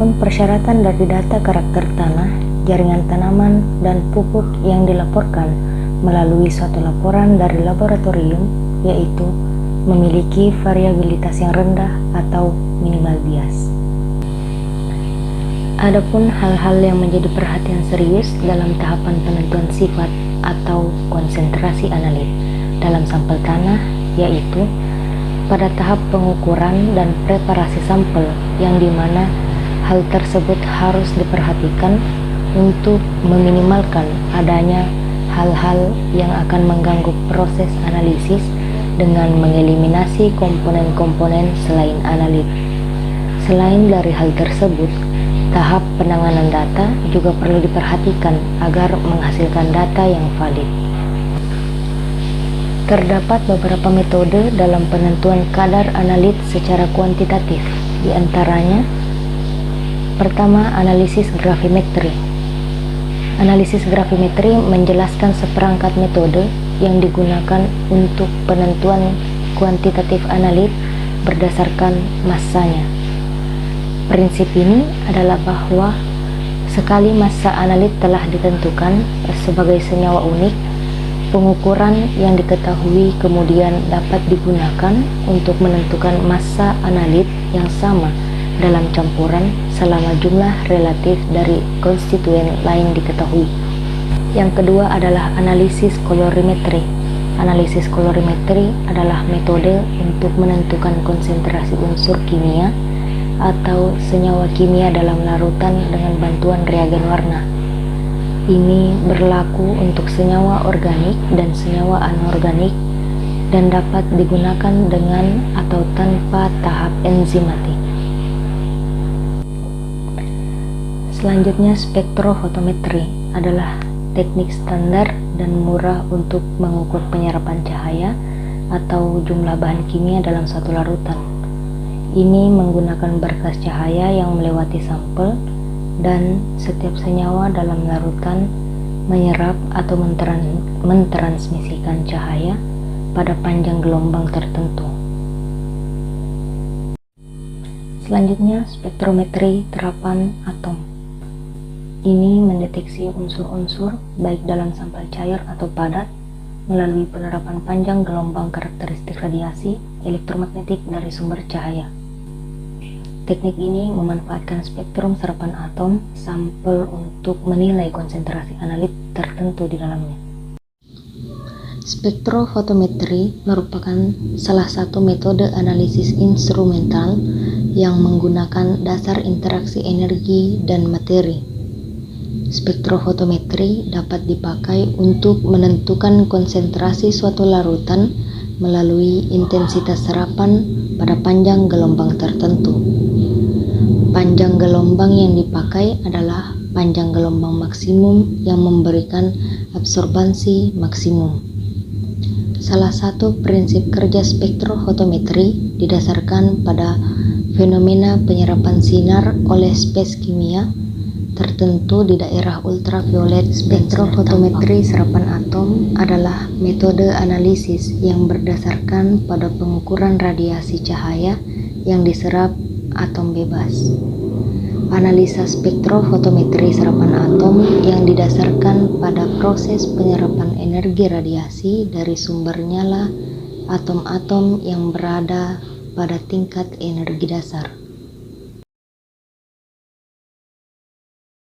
Adapun persyaratan dari data karakter tanah, jaringan tanaman, dan pupuk yang dilaporkan melalui suatu laporan dari laboratorium, yaitu memiliki variabilitas yang rendah atau minimal bias. Adapun hal-hal yang menjadi perhatian serius dalam tahapan penentuan sifat atau konsentrasi analit dalam sampel tanah, yaitu pada tahap pengukuran dan preparasi sampel, yang dimana hal tersebut harus diperhatikan untuk meminimalkan adanya hal-hal yang akan mengganggu proses analisis dengan mengeliminasi komponen-komponen selain analit. Selain dari hal tersebut, tahap penanganan data juga perlu diperhatikan agar menghasilkan data yang valid. Terdapat beberapa metode dalam penentuan kadar analit secara kuantitatif, di antaranya: pertama, analisis gravimetri. Analisis gravimetri menjelaskan seperangkat metode yang digunakan untuk penentuan kuantitatif analit berdasarkan massanya. Prinsip ini adalah bahwa sekali massa analit telah ditentukan sebagai senyawa unik, pengukuran yang diketahui kemudian dapat digunakan untuk menentukan massa analit yang sama dalam campuran selama jumlah relatif dari konstituen lain diketahui. Yang kedua adalah analisis kolorimetri. Analisis kolorimetri adalah metode untuk menentukan konsentrasi unsur kimia atau senyawa kimia dalam larutan dengan bantuan reagen warna. Ini berlaku untuk senyawa organik dan senyawa anorganik dan dapat digunakan dengan atau tanpa tahap enzimatik. Selanjutnya, spektrofotometri adalah teknik standar dan murah untuk mengukur penyerapan cahaya atau jumlah bahan kimia dalam satu larutan. Ini menggunakan berkas cahaya yang melewati sampel, dan setiap senyawa dalam larutan menyerap atau mentransmisikan cahaya pada panjang gelombang tertentu. Selanjutnya, spektrometri terapan atom. Ini mendeteksi unsur-unsur baik dalam sampel cair atau padat melalui penerapan panjang gelombang karakteristik radiasi elektromagnetik dari sumber cahaya. Teknik ini memanfaatkan spektrum serapan atom sampel untuk menilai konsentrasi analit tertentu di dalamnya. Spektrofotometri merupakan salah satu metode analisis instrumental yang menggunakan dasar interaksi energi dan materi. Spektrofotometri dapat dipakai untuk menentukan konsentrasi suatu larutan melalui intensitas serapan pada panjang gelombang tertentu. Panjang gelombang yang dipakai adalah panjang gelombang maksimum yang memberikan absorbansi maksimum. Salah satu prinsip kerja spektrofotometri didasarkan pada fenomena penyerapan sinar oleh spes kimia tertentu di daerah ultraviolet. Spektrofotometri serapan atom adalah metode analisis yang berdasarkan pada pengukuran radiasi cahaya yang diserap atom bebas. Analisa spektrofotometri serapan atom yang didasarkan pada proses penyerapan energi radiasi dari sumber nyala atom-atom yang berada pada tingkat energi dasar.